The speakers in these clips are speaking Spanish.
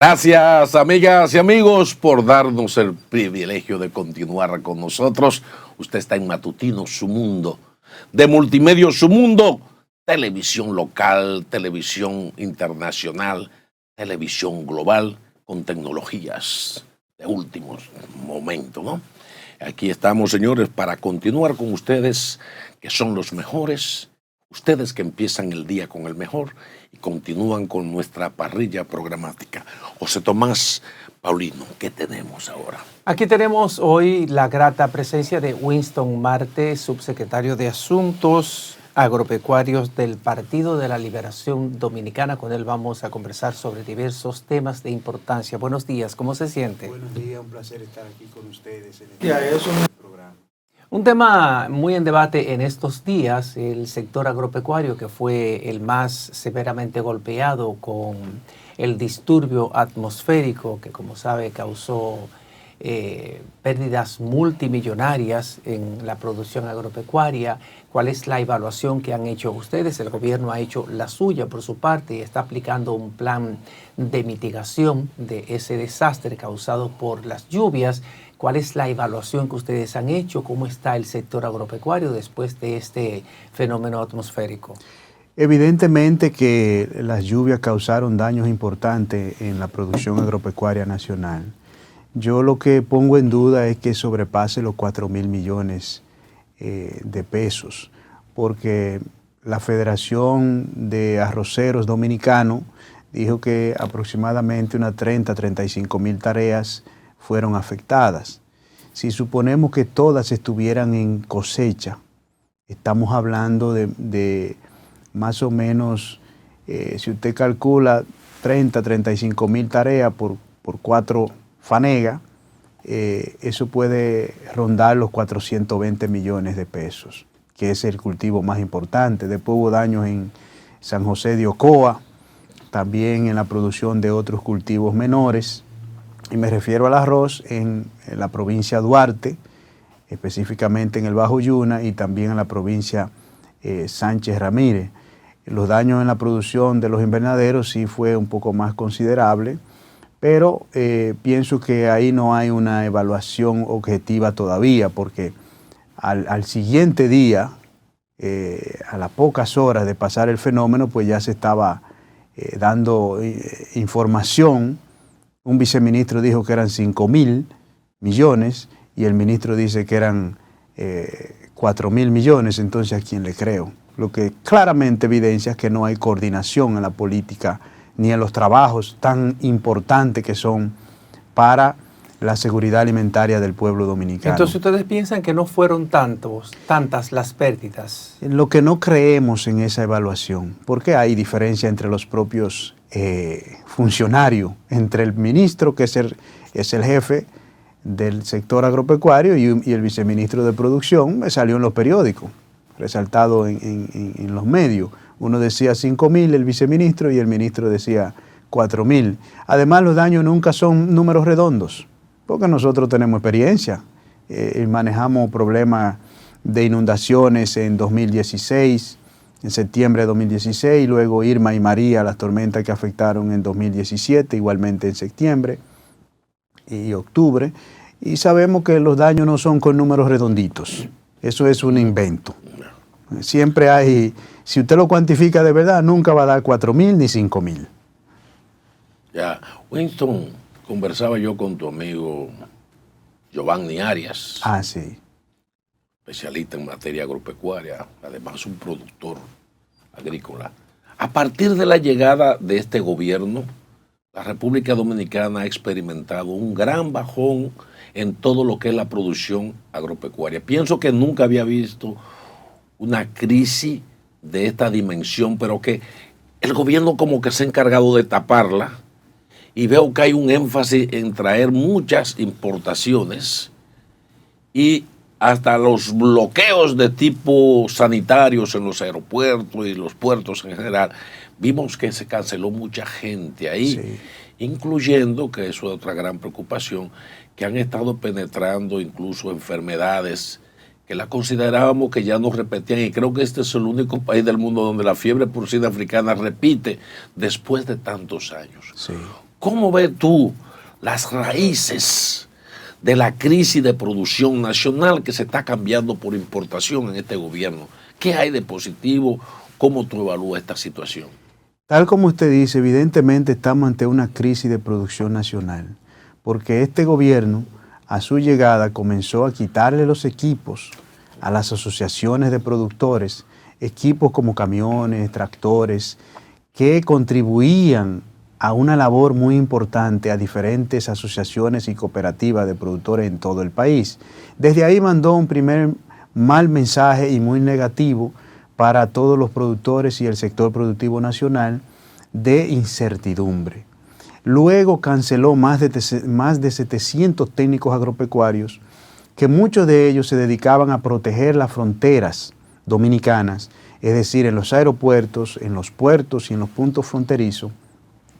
Gracias, amigas y amigos, por darnos el privilegio de continuar con nosotros. Usted está en Matutino, su mundo, de Multimedios, su mundo, televisión local, televisión internacional, televisión global, con tecnologías de último momento, ¿no? Aquí estamos, señores, para continuar con ustedes, que son los mejores, ustedes que empiezan el día con el mejor y continúan con nuestra parrilla programática. José Tomás Paulino, ¿qué tenemos ahora? Aquí tenemos hoy la grata presencia de Winston Marte, subsecretario de Asuntos Agropecuarios del Partido de la Liberación Dominicana. Con él vamos a conversar sobre diversos temas de importancia. Buenos días, ¿cómo se siente? Buenos días, un placer estar aquí con ustedes en este programa. Un tema muy en debate en estos días, el sector agropecuario, que fue el más severamente golpeado con el disturbio atmosférico que, como sabe, causó pérdidas multimillonarias en la producción agropecuaria. ¿Cuál es la evaluación que han hecho ustedes? El gobierno ha hecho la suya por su parte y está aplicando un plan de mitigación de ese desastre causado por las lluvias. ¿Cuál es la evaluación que ustedes han hecho? ¿Cómo está el sector agropecuario después de este fenómeno atmosférico? Evidentemente que las lluvias causaron daños importantes en la producción agropecuaria nacional. Yo lo que pongo en duda es que sobrepase los 4.000 millones de pesos, porque la Federación de Arroceros Dominicanos dijo que aproximadamente unas 35 mil tareas fueron afectadas. Si suponemos que todas estuvieran en cosecha, estamos hablando de más o menos, si usted calcula 35 mil tareas por 4 fanegas, eso puede rondar los 420 millones de pesos, que es el cultivo más importante. Después hubo daños en San José de Ocoa, también en la producción de otros cultivos menores, y me refiero al arroz en la provincia de Duarte, específicamente en el Bajo Yuna, y también en la provincia Sánchez Ramírez. Los daños en la producción de los invernaderos sí fue un poco más considerable, pero pienso que ahí no hay una evaluación objetiva todavía, porque al siguiente día, a las pocas horas de pasar el fenómeno, pues ya se estaba dando información. Un viceministro dijo que eran 5.000 millones y el ministro dice que eran 4.000 millones, entonces ¿a quién le creo? Lo que claramente evidencia es que no hay coordinación en la política ni en los trabajos tan importantes que son para la seguridad alimentaria del pueblo dominicano. Entonces, ¿ustedes piensan que no fueron tantas las pérdidas? Lo que no creemos en esa evaluación, porque hay diferencia entre los propios funcionarios, entre el ministro, que es el jefe del sector agropecuario, y el viceministro de producción, salió en los periódicos, resaltado en los medios. Uno decía 5.000 el viceministro y el ministro decía 4.000. Además, los daños nunca son números redondos, porque nosotros tenemos experiencia. Manejamos problemas de inundaciones en 2016, en septiembre de 2016, luego Irma y María, las tormentas que afectaron en 2017, igualmente en septiembre y octubre. Y sabemos que los daños no son con números redonditos. Eso es un invento. Siempre hay, si usted lo cuantifica de verdad, nunca va a dar 4.000 ni 5.000. Ya, Winston, conversaba yo con tu amigo Giovanni Arias. Ah, sí. Especialista en materia agropecuaria, además un productor agrícola. A partir de la llegada de este gobierno, la República Dominicana ha experimentado un gran bajón en todo lo que es la producción agropecuaria. Pienso que nunca había visto una crisis de esta dimensión, pero que el gobierno como que se ha encargado de taparla, y veo que hay un énfasis en traer muchas importaciones y hasta los bloqueos de tipo sanitarios en los aeropuertos y los puertos en general. Vimos que se canceló mucha gente ahí, sí, incluyendo, que eso es otra gran preocupación, que han estado penetrando incluso enfermedades que la considerábamos que ya no repetían, y creo que este es el único país del mundo donde la fiebre porcina africana repite después de tantos años. Sí. ¿Cómo ves tú las raíces de la crisis de producción nacional que se está cambiando por importación en este gobierno? ¿Qué hay de positivo? ¿Cómo tú evalúas esta situación? Tal como usted dice, evidentemente estamos ante una crisis de producción nacional, porque este gobierno a su llegada comenzó a quitarle los equipos a las asociaciones de productores, equipos como camiones, tractores, que contribuían a una labor muy importante a diferentes asociaciones y cooperativas de productores en todo el país. Desde ahí mandó un primer mal mensaje y muy negativo para todos los productores y el sector productivo nacional de incertidumbre. Luego canceló más de 700 técnicos agropecuarios, que muchos de ellos se dedicaban a proteger las fronteras dominicanas, es decir, en los aeropuertos, en los puertos y en los puntos fronterizos,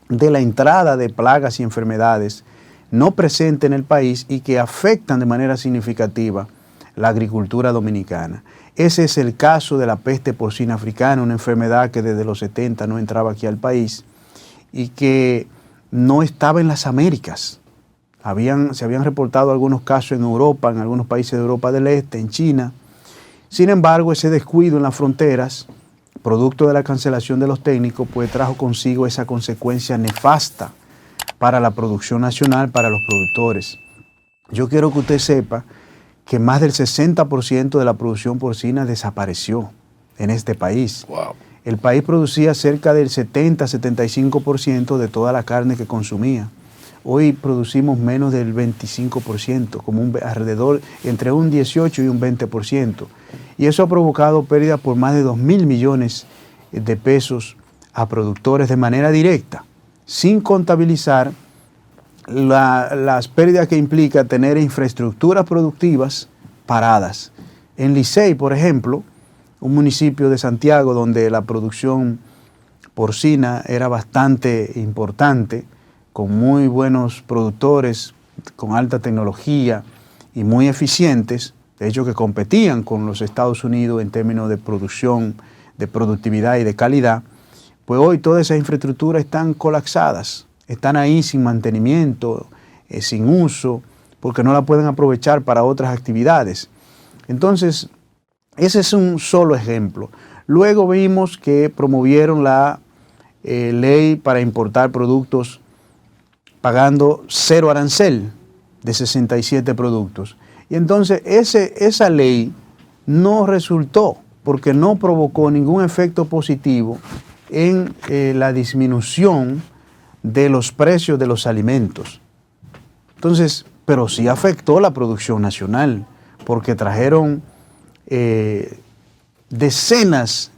de la entrada de plagas y enfermedades no presentes en el país y que afectan de manera significativa la agricultura dominicana. Ese es el caso de la peste porcina africana, una enfermedad que desde los 70 no entraba aquí al país y que no estaba en las Américas. Se habían reportado algunos casos en Europa, en algunos países de Europa del Este, en China. Sin embargo, ese descuido en las fronteras, producto de la cancelación de los técnicos, pues trajo consigo esa consecuencia nefasta para la producción nacional, para los productores. Yo quiero que usted sepa que más del 60% de la producción porcina desapareció en este país. Wow. El país producía cerca del 70-75% de toda la carne que consumía. Hoy producimos menos del 25%, como alrededor entre un 18 y un 20%. Y eso ha provocado pérdidas por más de 2.000 millones de pesos a productores de manera directa, sin contabilizar las pérdidas que implica tener infraestructuras productivas paradas. En Licey, por ejemplo, un municipio de Santiago donde la producción porcina era bastante importante, con muy buenos productores, con alta tecnología y muy eficientes, de hecho que competían con los Estados Unidos en términos de producción, de productividad y de calidad, pues hoy todas esas infraestructuras están colapsadas, están ahí sin mantenimiento, sin uso, porque no la pueden aprovechar para otras actividades. Entonces, ese es un solo ejemplo. Luego vimos que promovieron la ley para importar productos pagando 0 arancel de 67 productos. Y entonces esa ley no resultó porque no provocó ningún efecto positivo en la disminución de los precios de los alimentos. Entonces, pero sí afectó la producción nacional porque trajeron decenas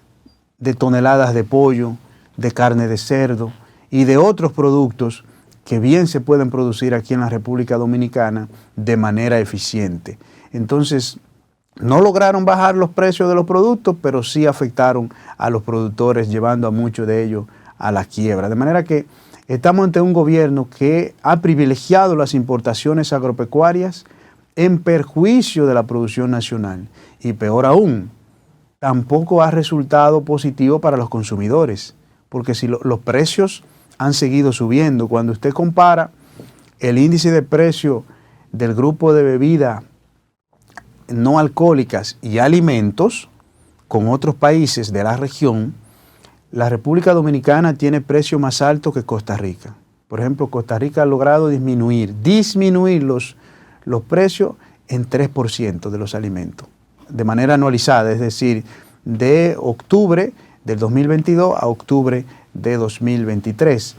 de toneladas de pollo, de carne de cerdo y de otros productos que bien se pueden producir aquí en la República Dominicana de manera eficiente. Entonces, no lograron bajar los precios de los productos, pero sí afectaron a los productores, llevando a muchos de ellos a la quiebra. De manera que estamos ante un gobierno que ha privilegiado las importaciones agropecuarias en perjuicio de la producción nacional. Y peor aún, tampoco ha resultado positivo para los consumidores, porque si los precios han seguido subiendo. Cuando usted compara el índice de precio del grupo de bebidas no alcohólicas y alimentos con otros países de la región, la República Dominicana tiene precios más altos que Costa Rica. Por ejemplo, Costa Rica ha logrado disminuir los precios en 3% de los alimentos, de manera anualizada, es decir, de octubre del 2022 a octubre de 2023.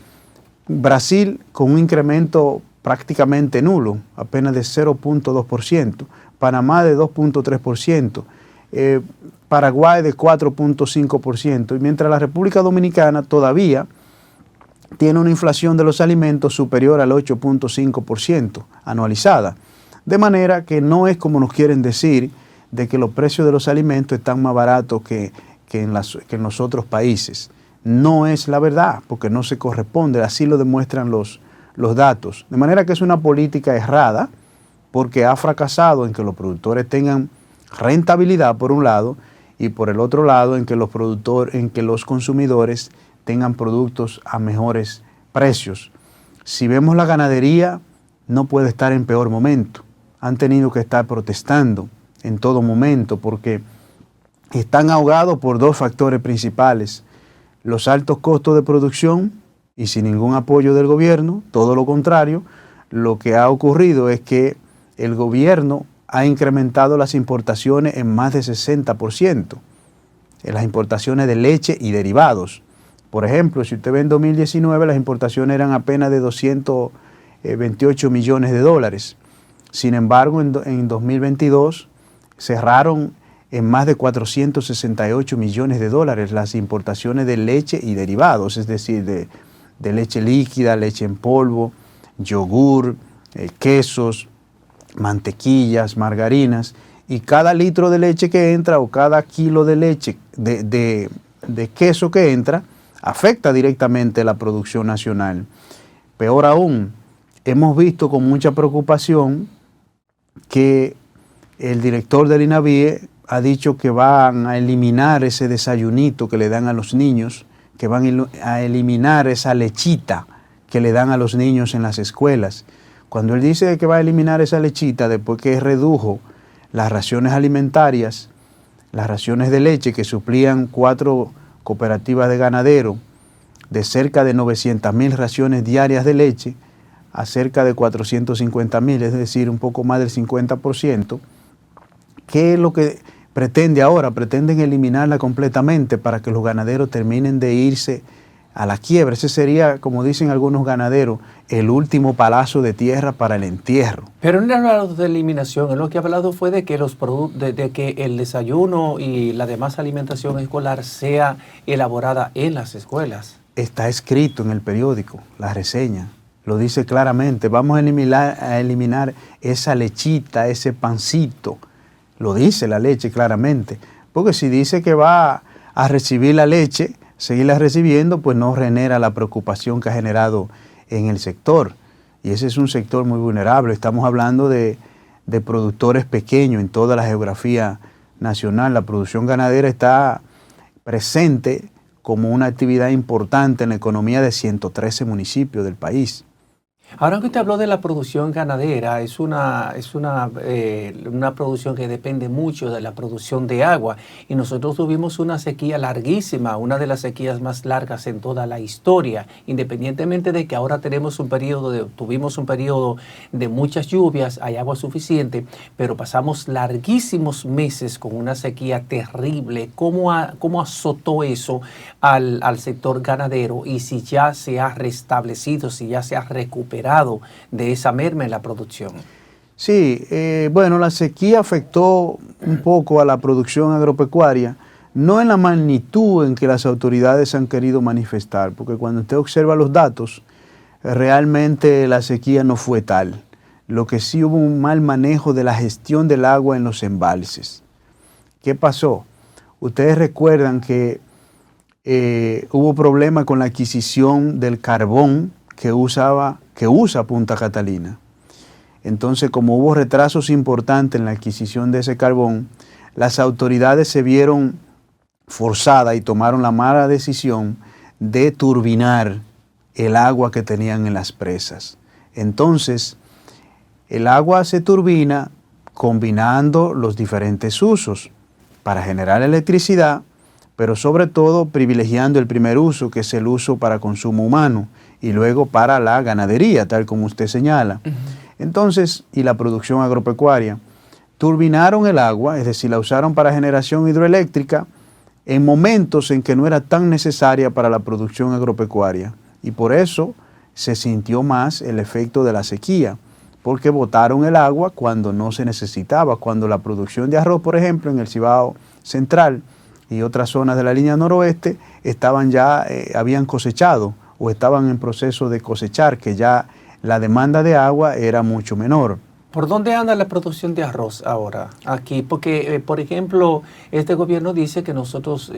Brasil con un incremento prácticamente nulo, apenas de 0.2%, Panamá de 2.3%, Paraguay de 4.5%, y mientras la República Dominicana todavía tiene una inflación de los alimentos superior al 8.5% anualizada. De manera que no es como nos quieren decir de que los precios de los alimentos están más baratos que en los otros países. No es la verdad, porque no se corresponde, así lo demuestran los datos. De manera que es una política errada, porque ha fracasado en que los productores tengan rentabilidad por un lado, y por el otro lado en que los consumidores tengan productos a mejores precios. Si vemos la ganadería, no puede estar en peor momento. Han tenido que estar protestando en todo momento porque están ahogados por dos factores principales: los altos costos de producción y sin ningún apoyo del gobierno. Todo lo contrario, lo que ha ocurrido es que el gobierno ha incrementado las importaciones en más de 60%, en las importaciones de leche y derivados. Por ejemplo, si usted ve en 2019, las importaciones eran apenas de 228 millones de dólares. Sin embargo, en 2022 cerraron en más de 468 millones de dólares las importaciones de leche y derivados, es decir, de leche líquida, leche en polvo, yogur, quesos, mantequillas, margarinas, y cada litro de leche que entra o cada kilo de leche, de queso que entra, afecta directamente la producción nacional. Peor aún, hemos visto con mucha preocupación que el director del INAVIE ha dicho que van a eliminar ese desayunito que le dan a los niños, que van a eliminar esa lechita que le dan a los niños en las escuelas. Cuando él dice que va a eliminar esa lechita, después que redujo las raciones alimentarias, las raciones de leche que suplían 4 cooperativas de ganadero, de cerca de 900.000 raciones diarias de leche a cerca de 450.000, es decir, un poco más del 50%, ¿qué es lo que pretende ahora? Pretenden eliminarla completamente para que los ganaderos terminen de irse a la quiebra. Ese sería, como dicen algunos ganaderos, el último palazo de tierra para el entierro. Pero no ha hablado de eliminación, lo que ha hablado fue de que de que el desayuno y la demás alimentación escolar sea elaborada en las escuelas. Está escrito en el periódico, la reseña, lo dice claramente: vamos a eliminar esa lechita, ese pancito. Lo dice la leche claramente, porque si dice que va a recibir la leche, seguirla recibiendo, pues no genera la preocupación que ha generado en el sector. Y ese es un sector muy vulnerable. Estamos hablando de productores pequeños en toda la geografía nacional. La producción ganadera está presente como una actividad importante en la economía de 113 municipios del país. Ahora que usted habló de la producción ganadera, es una producción que depende mucho de la producción de agua, y nosotros tuvimos una sequía larguísima, una de las sequías más largas en toda la historia, independientemente de que ahora tuvimos un periodo de muchas lluvias, hay agua suficiente, pero pasamos larguísimos meses con una sequía terrible. ¿Cómo azotó eso al sector ganadero, y si ya se ha restablecido, si ya se ha recuperado de esa merma en la producción? Sí, bueno, la sequía afectó un poco a la producción agropecuaria, no en la magnitud en que las autoridades han querido manifestar, porque cuando usted observa los datos, realmente la sequía no fue tal. Lo que sí, hubo un mal manejo de la gestión del agua en los embalses. ¿Qué pasó? Ustedes recuerdan que hubo problemas con la adquisición del carbón que usa Punta Catalina. Entonces, como hubo retrasos importantes en la adquisición de ese carbón, las autoridades se vieron forzadas y tomaron la mala decisión de turbinar el agua que tenían en las presas. Entonces, el agua se turbina combinando los diferentes usos para generar electricidad, pero sobre todo privilegiando el primer uso, que es el uso para consumo humano, y luego para la ganadería, tal como usted señala. Entonces, y la producción agropecuaria, turbinaron el agua, es decir, la usaron para generación hidroeléctrica en momentos en que no era tan necesaria para la producción agropecuaria. Y por eso se sintió más el efecto de la sequía, porque botaron el agua cuando no se necesitaba, cuando la producción de arroz, por ejemplo, en el Cibao Central y otras zonas de la línea noroeste, habían cosechado o estaban en proceso de cosechar, que ya la demanda de agua era mucho menor. ¿Por dónde anda la producción de arroz ahora aquí? Porque, por ejemplo, este gobierno dice que nosotros,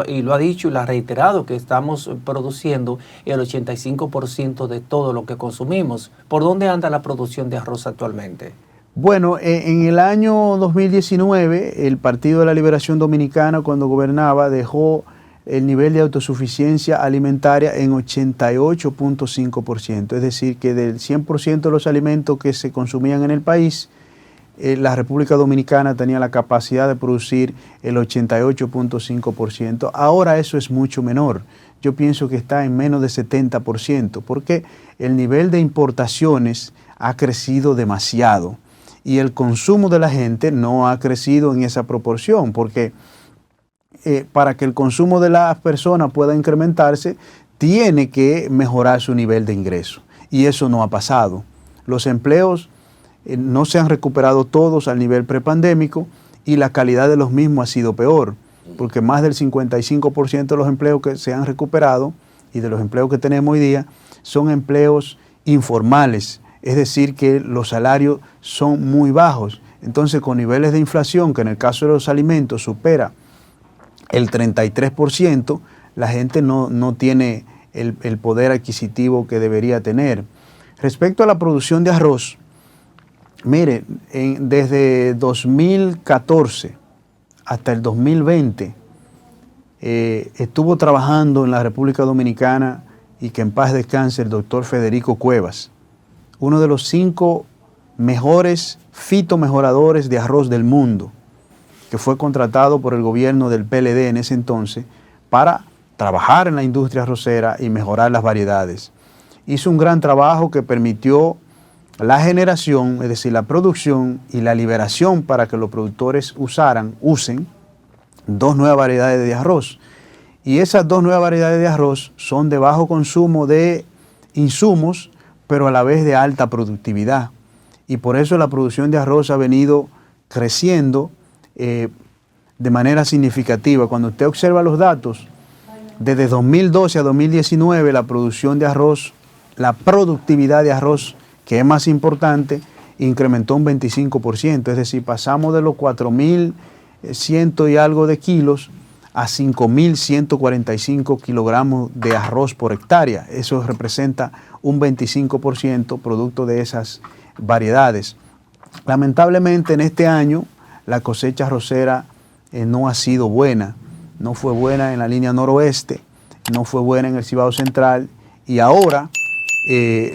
y lo ha dicho y lo ha reiterado, que estamos produciendo el 85% de todo lo que consumimos. ¿Por dónde anda la producción de arroz actualmente? Bueno, en el año 2019, el Partido de la Liberación Dominicana, cuando gobernaba, dejó el nivel de autosuficiencia alimentaria en 88.5%. Es decir, que del 100% de los alimentos que se consumían en el país, la República Dominicana tenía la capacidad de producir el 88.5%. Ahora eso es mucho menor. Yo pienso que está en menos de 70%, porque el nivel de importaciones ha crecido demasiado y el consumo de la gente no ha crecido en esa proporción, porque para que el consumo de las personas pueda incrementarse, tiene que mejorar su nivel de ingreso. Y eso no ha pasado. Los empleos no se han recuperado todos al nivel prepandémico y la calidad de los mismos ha sido peor, porque más del 55% de los empleos que se han recuperado y de los empleos que tenemos hoy día son empleos informales, es decir, que los salarios son muy bajos. Entonces, con niveles de inflación, que en el caso de los alimentos supera el 33%, la gente no tiene el poder adquisitivo que debería tener. Respecto a la producción de arroz, mire, desde 2014 hasta el 2020 estuvo trabajando en la República Dominicana, y que en paz descanse, el doctor Federico Cuevas, uno de los 5 mejores fitomejoradores de arroz del mundo, que fue contratado por el gobierno del PLD en ese entonces para trabajar en la industria arrocera y mejorar las variedades. Hizo un gran trabajo que permitió la generación, es decir, la producción y la liberación para que los productores usen 2 nuevas variedades de arroz. Y esas 2 nuevas variedades de arroz son de bajo consumo de insumos, pero a la vez de alta productividad. Y por eso la producción de arroz ha venido creciendo de manera significativa. Cuando usted observa los datos, desde 2012 a 2019, la producción de arroz, la productividad de arroz, que es más importante, incrementó un 25%. Es decir, pasamos de los 4.100 y algo de kilos a 5.145 kilogramos de arroz por hectárea. Eso representa un 25% producto de esas variedades. Lamentablemente, en este año, la cosecha arrocera no ha sido buena. No fue buena en la línea noroeste, no fue buena en el Cibao Central, y ahora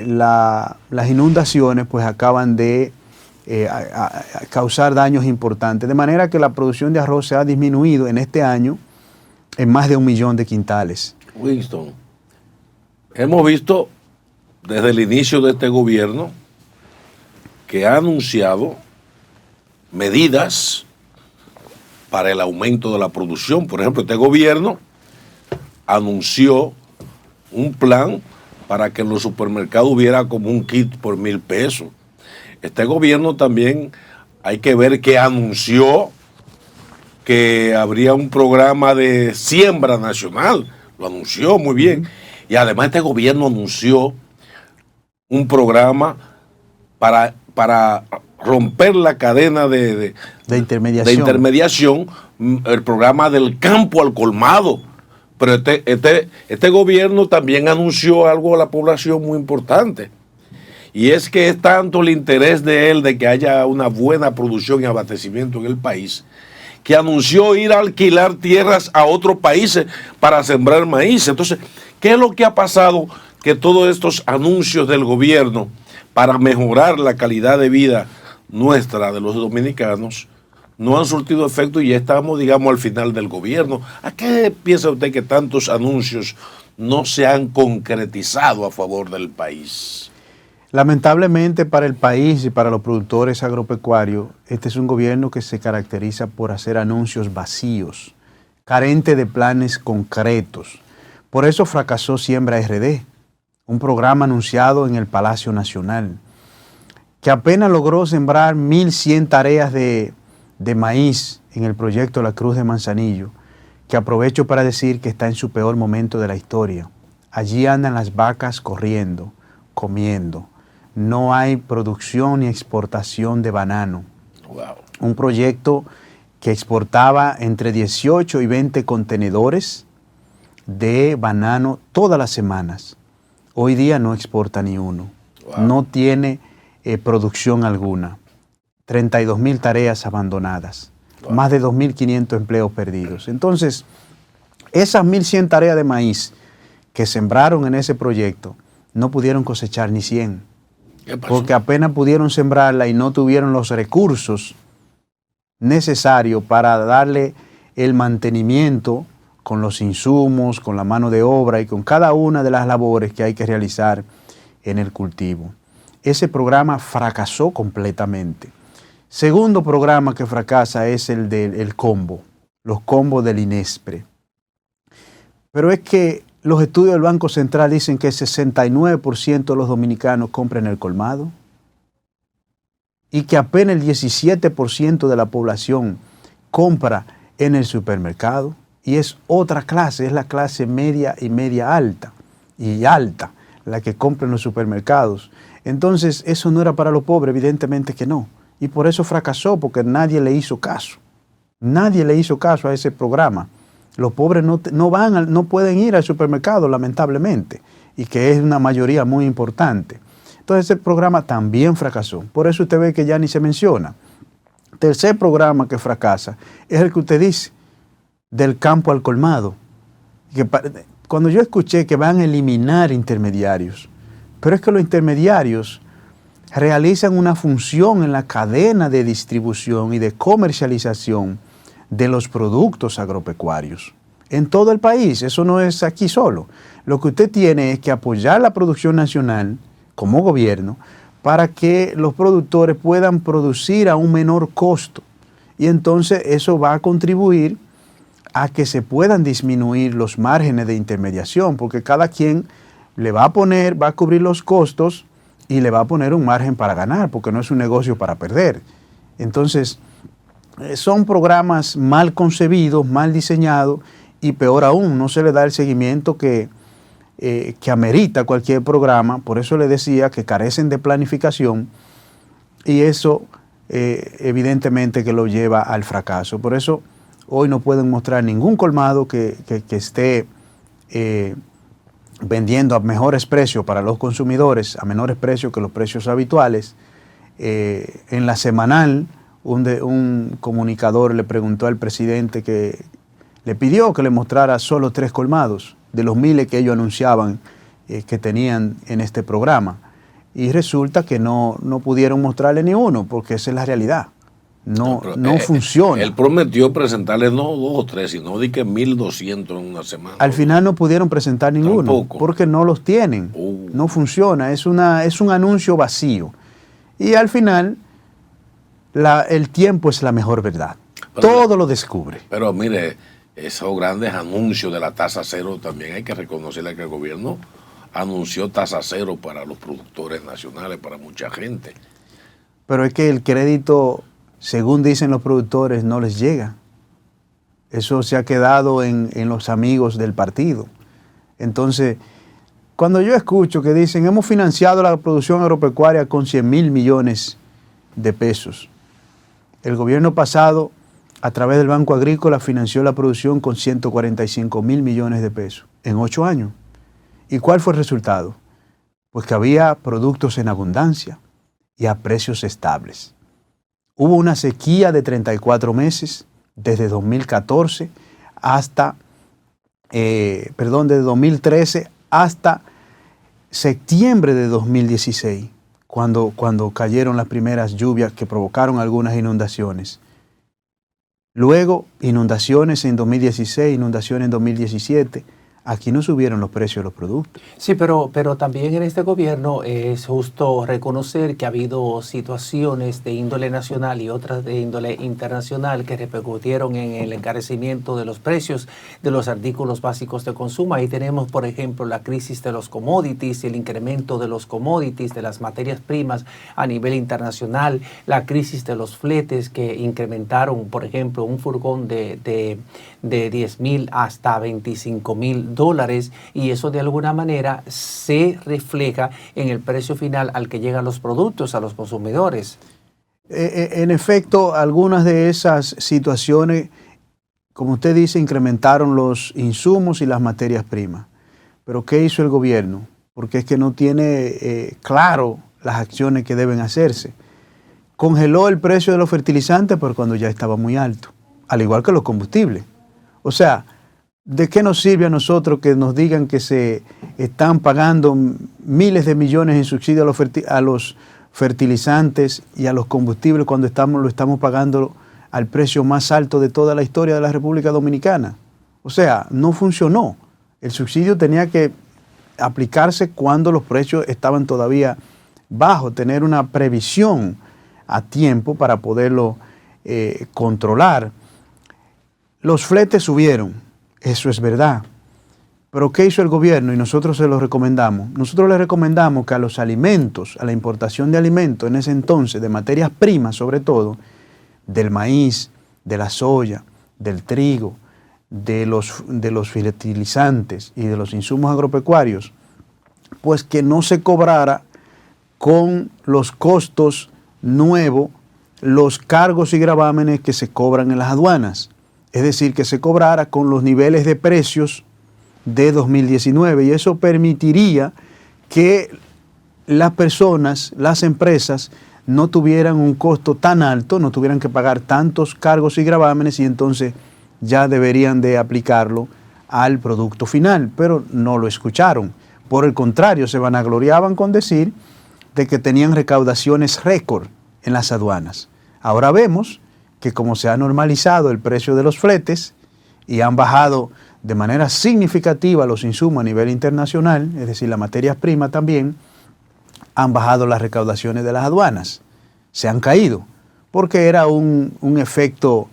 las inundaciones pues acaban de causar daños importantes. De manera que la producción de arroz se ha disminuido en este año en más de 1 millón de quintales. Winston, hemos visto desde el inicio de este gobierno que ha anunciado medidas para el aumento de la producción. Por ejemplo, este gobierno anunció un plan para que en los supermercados hubiera como un kit por 1,000 pesos. Este gobierno también hay que ver que anunció que habría un programa de siembra nacional. Lo anunció muy bien. Y además este gobierno anunció un programa para romper la cadena de intermediación, el programa del campo al colmado. Pero este gobierno también anunció algo a la población muy importante. Y es que es tanto el interés de él de que haya una buena producción y abastecimiento en el país, que anunció ir a alquilar tierras a otros países para sembrar maíz. Entonces, ¿qué es lo que ha pasado? Que todos estos anuncios del gobierno para mejorar la calidad de vida nuestra, de los dominicanos, no han surtido efecto y ya estamos, digamos, al final del gobierno. ¿A qué piensa usted que tantos anuncios no se han concretizado a favor del país? Lamentablemente para el país y para los productores agropecuarios, este es un gobierno que se caracteriza por hacer anuncios vacíos, carente de planes concretos. Por eso fracasó Siembra RD, un programa anunciado en el Palacio Nacional, que apenas logró sembrar 1.100 tareas de maíz en el proyecto La Cruz de Manzanillo, que aprovecho para decir que está en su peor momento de la historia. Allí andan las vacas corriendo, comiendo. No hay producción ni exportación de banano. Wow. Un proyecto que exportaba entre 18 y 20 contenedores de banano todas las semanas. Hoy día no exporta ni uno. Wow. No tiene producción alguna. 32.000 tareas abandonadas. Wow. Más de 2.500 empleos perdidos. Entonces, Esas 1.100 tareas de maíz que sembraron en ese proyecto no pudieron cosechar ni 100. ¿Qué pasó? Porque apenas pudieron sembrarla y no tuvieron los recursos necesarios para darle el mantenimiento con los insumos, con la mano de obra y con cada una de las labores que hay que realizar en el cultivo. Ese programa fracasó completamente. Segundo programa que fracasa es el del combo, los combos del INESPRE. Pero es que los estudios del Banco Central dicen que el 69% de los dominicanos compran en el colmado y que apenas el 17% de la población compra en el supermercado, y es otra clase, es la clase media y media alta, y alta, la que compra en los supermercados. Entonces, eso no era para los pobres, evidentemente que no, y por eso fracasó, porque nadie le hizo caso. Nadie le hizo caso a ese programa. Los pobres no pueden ir al supermercado, lamentablemente, y que es una mayoría muy importante. Entonces, ese programa también fracasó. Por eso usted ve que ya ni se menciona. Tercer programa que fracasa es el que usted dice, del campo al colmado. Cuando yo escuché que van a eliminar intermediarios, pero es que los intermediarios realizan una función en la cadena de distribución y de comercialización de los productos agropecuarios en todo el país. Eso no es aquí solo. Lo que usted tiene es que apoyar la producción nacional como gobierno para que los productores puedan producir a un menor costo, y entonces eso va a contribuir a que se puedan disminuir los márgenes de intermediación, porque cada quien le va a cubrir los costos y le va a poner un margen para ganar, porque no es un negocio para perder. Entonces, son programas mal concebidos, mal diseñados, y peor aún, no se le da el seguimiento que amerita cualquier programa. Por eso le decía que carecen de planificación, y eso evidentemente que lo lleva al fracaso. Por eso hoy no pueden mostrar ningún colmado que esté vendiendo a mejores precios para los consumidores, a menores precios que los precios habituales. En la semanal, un comunicador le preguntó al presidente que le pidió que le mostrara solo 3 colmados de los miles que ellos anunciaban que tenían en este programa. Y resulta que no pudieron mostrarle ni uno, porque esa es la realidad. No funciona. Él prometió presentarle no 2 o 3, sino de que 1.200 en una semana. Al final no pudieron presentar ninguno. Tampoco. Porque no los tienen. No funciona. Es un anuncio vacío. Y al final, el tiempo es la mejor verdad. Todo lo descubre. Pero mire, esos grandes anuncios de la tasa cero también hay que reconocerle que el gobierno anunció tasa cero para los productores nacionales, para mucha gente. Pero es que el crédito, según dicen los productores, no les llega. Eso se ha quedado en los amigos del partido. Entonces, cuando yo escucho que dicen, hemos financiado la producción agropecuaria con 100.000 millones de pesos. El gobierno pasado, a través del Banco Agrícola, financió la producción con 145.000 millones de pesos en 8 años. ¿Y cuál fue el resultado? Pues que había productos en abundancia y a precios estables. Hubo una sequía de 34 meses, desde 2014 desde 2013 hasta septiembre de 2016, cuando cayeron las primeras lluvias que provocaron algunas inundaciones. Luego, inundaciones en 2016, inundaciones en 2017. Aquí no subieron los precios de los productos. Sí, pero también en este gobierno es justo reconocer que ha habido situaciones de índole nacional y otras de índole internacional que repercutieron en el encarecimiento de los precios de los artículos básicos de consumo. Ahí tenemos, por ejemplo, la crisis de los commodities, el incremento de los commodities, de las materias primas a nivel internacional, la crisis de los fletes que incrementaron, por ejemplo, un furgón de 10.000 hasta 25.000 dólares, y eso de alguna manera se refleja en el precio final al que llegan los productos a los consumidores. En efecto, algunas de esas situaciones, como usted dice, incrementaron los insumos y las materias primas. Pero ¿qué hizo el gobierno? Porque es que no tiene claro las acciones que deben hacerse. Congeló el precio de los fertilizantes, pero cuando ya estaba muy alto, al igual que los combustibles. O sea, ¿De qué nos sirve a nosotros que nos digan que se están pagando miles de millones en subsidio a los fertilizantes y a los combustibles cuando lo estamos pagando al precio más alto de toda la historia de la República Dominicana? O sea, no funcionó. El subsidio tenía que aplicarse cuando los precios estaban todavía bajos, tener una previsión a tiempo para poderlo controlar. Los fletes subieron. Eso es verdad. Pero ¿qué hizo el gobierno? Y nosotros se lo recomendamos. Nosotros le recomendamos que a los alimentos, a la importación de alimentos en ese entonces, de materias primas sobre todo, del maíz, de la soya, del trigo, de los fertilizantes y de los insumos agropecuarios, pues que no se cobrara con los costos nuevos los cargos y gravámenes que se cobran en las aduanas. Es decir, que se cobrara con los niveles de precios de 2019 y eso permitiría que las personas, las empresas, no tuvieran un costo tan alto, no tuvieran que pagar tantos cargos y gravámenes y entonces ya deberían de aplicarlo al producto final, pero no lo escucharon. Por el contrario, se vanagloriaban con decir de que tenían recaudaciones récord en las aduanas. Ahora vemos que como se ha normalizado el precio de los fletes y han bajado de manera significativa los insumos a nivel internacional, es decir, las materias primas también, han bajado las recaudaciones de las aduanas. Se han caído, porque era un efecto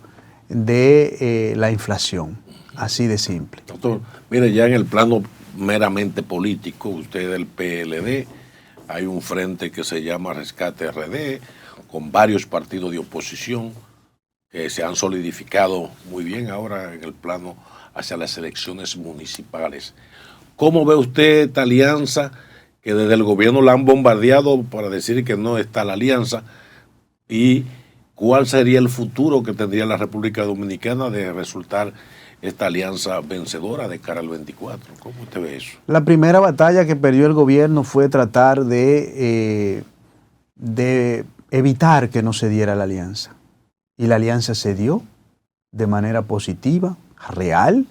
de la inflación, así de simple. Doctor, mire, ya en el plano meramente político, usted del PLD, hay un frente que se llama Rescate RD, con varios partidos de oposición, que se han solidificado muy bien ahora en el plano hacia las elecciones municipales. ¿Cómo ve usted esta alianza que desde el gobierno la han bombardeado para decir que no está la alianza? ¿Y cuál sería el futuro que tendría la República Dominicana de resultar esta alianza vencedora de cara al 24? ¿Cómo usted ve eso? La primera batalla que perdió el gobierno fue tratar de evitar que no se diera la alianza. Y la alianza se dio de manera positiva, real.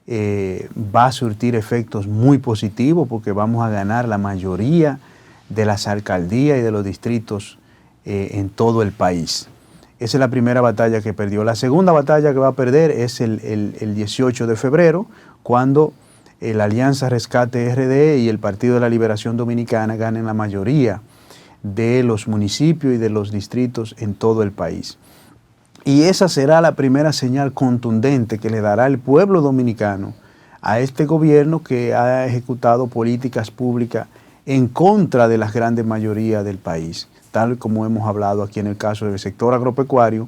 Va a surtir efectos muy positivos porque vamos a ganar la mayoría de las alcaldías y de los distritos en todo el país. Esa es la primera batalla que perdió. La segunda batalla que va a perder es el 18 de febrero, cuando la Alianza Rescate RD y el Partido de la Liberación Dominicana ganen la mayoría de los municipios y de los distritos en todo el país. Y esa será la primera señal contundente que le dará el pueblo dominicano a este gobierno que ha ejecutado políticas públicas en contra de las grandes mayorías del país, tal como hemos hablado aquí en el caso del sector agropecuario,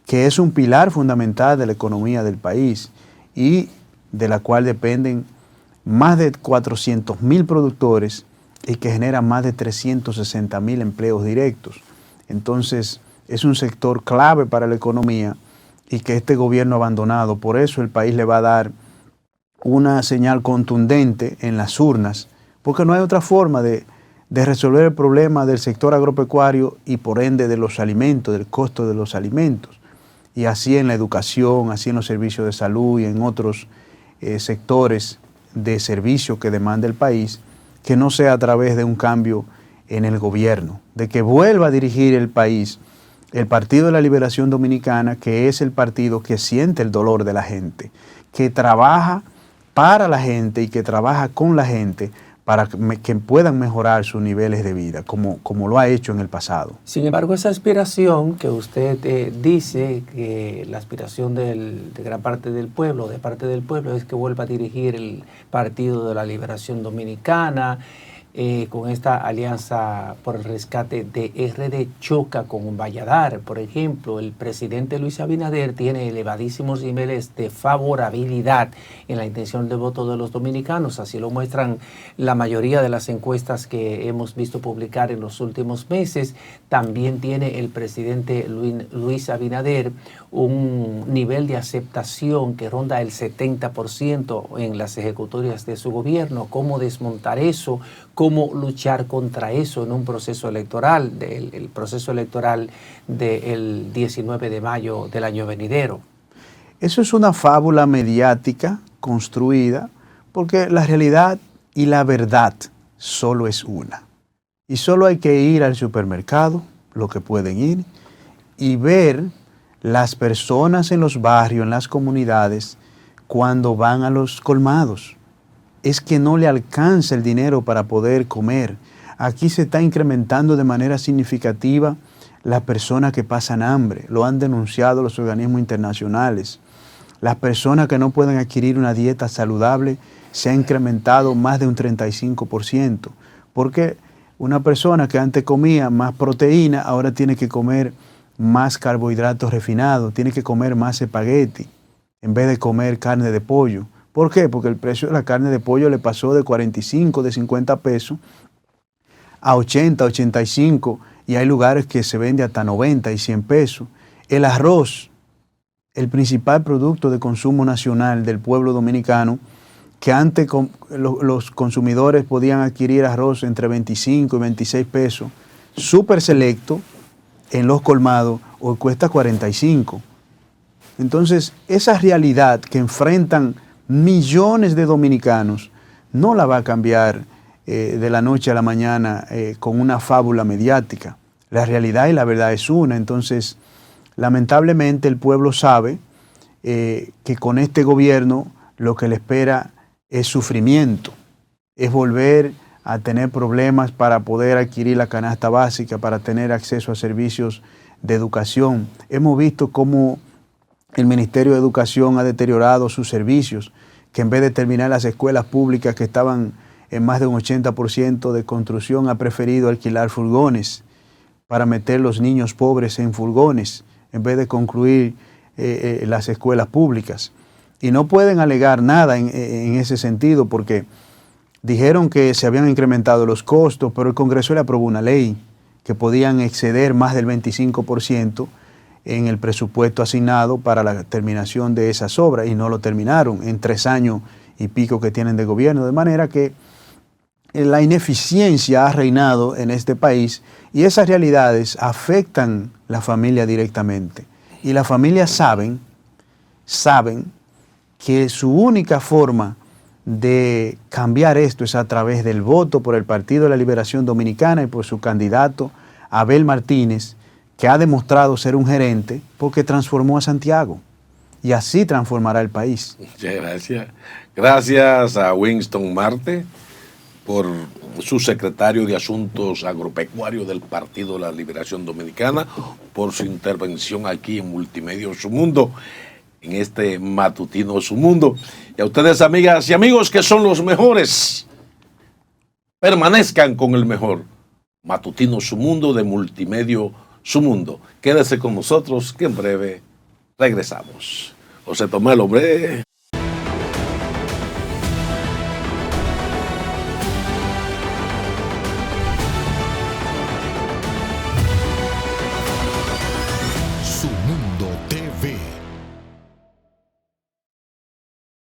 que es un pilar fundamental de la economía del país y de la cual dependen más de 400.000 productores y que genera más de 360.000 empleos directos. Entonces, es un sector clave para la economía y que este gobierno ha abandonado. Por eso el país le va a dar una señal contundente en las urnas, porque no hay otra forma de resolver el problema del sector agropecuario y por ende de los alimentos, del costo de los alimentos. Y así en la educación, así en los servicios de salud y en otros sectores de servicio que demanda el país, que no sea a través de un cambio en el gobierno, de que vuelva a dirigir el país el Partido de la Liberación Dominicana, que es el partido que siente el dolor de la gente, que trabaja para la gente y que trabaja con la gente para que puedan mejorar sus niveles de vida, como lo ha hecho en el pasado. Sin embargo, esa aspiración que usted dice, que la aspiración de gran parte del pueblo, de parte del pueblo, es que vuelva a dirigir el Partido de la Liberación Dominicana, con esta alianza por el rescate de RD, choca con Valladar. Por ejemplo, el presidente Luis Abinader tiene elevadísimos niveles de favorabilidad en la intención de voto de los dominicanos, así lo muestran la mayoría de las encuestas que hemos visto publicar en los últimos meses. También tiene el presidente Luis Abinader un nivel de aceptación que ronda el 70% en las ejecutorias de su gobierno. ¿Cómo desmontar eso? ¿Cómo luchar contra eso en un proceso electoral, el proceso electoral del 19 de mayo del año venidero? Eso es una fábula mediática construida, porque la realidad y la verdad solo es una. Y solo hay que ir al supermercado, lo que pueden ir, y ver las personas en los barrios, en las comunidades, cuando van a los colmados. Es que no le alcanza el dinero para poder comer. Aquí se está incrementando de manera significativa las personas que pasan hambre. Lo han denunciado los organismos internacionales. Las personas que no pueden adquirir una dieta saludable se ha incrementado más de un 35%. Porque una persona que antes comía más proteína, ahora tiene que comer más carbohidratos refinados, tiene que comer más espagueti en vez de comer carne de pollo. ¿Por qué? Porque el precio de la carne de pollo le pasó de 45, de 50 pesos a 80, 85, y hay lugares que se vende hasta 90 y 100 pesos. El arroz, el principal producto de consumo nacional del pueblo dominicano, que antes los consumidores podían adquirir arroz entre 25 y 26 pesos, súper selecto, en los colmados, hoy cuesta 45. Entonces, esa realidad que enfrentan millones de dominicanos no la va a cambiar de la noche a la mañana con una fábula mediática. La realidad y la verdad es una. Entonces, lamentablemente el pueblo sabe que con este gobierno lo que le espera es sufrimiento, es volver a tener problemas para poder adquirir la canasta básica, para tener acceso a servicios de educación. Hemos visto cómo el Ministerio de Educación ha deteriorado sus servicios, que en vez de terminar las escuelas públicas que estaban en más de un 80% de construcción, ha preferido alquilar furgones para meter los niños pobres en furgones, en vez de concluir las escuelas públicas. Y no pueden alegar nada en ese sentido, porque dijeron que se habían incrementado los costos, pero el Congreso le aprobó una ley que podían exceder más del 25% en el presupuesto asignado para la terminación de esas obras, y no lo terminaron en 3 años y pico que tienen de gobierno, de manera que la ineficiencia ha reinado en este país, y esas realidades afectan a la familia directamente. Y las familias saben que su única forma de cambiar esto es a través del voto por el Partido de la Liberación Dominicana y por su candidato Abel Martínez, que ha demostrado ser un gerente porque transformó a Santiago, y así transformará el país. Muchas gracias. Gracias a Winston Marte, por su secretario de Asuntos Agropecuarios del Partido de la Liberación Dominicana, por su intervención aquí en Multimedia Su Mundo, en este matutino Su Mundo. Y a ustedes, amigas y amigos, que son los mejores, permanezcan con el mejor matutino Su Mundo de Multimedia Su Mundo. Quédese con nosotros, que en breve regresamos. José Tomé, el hombre.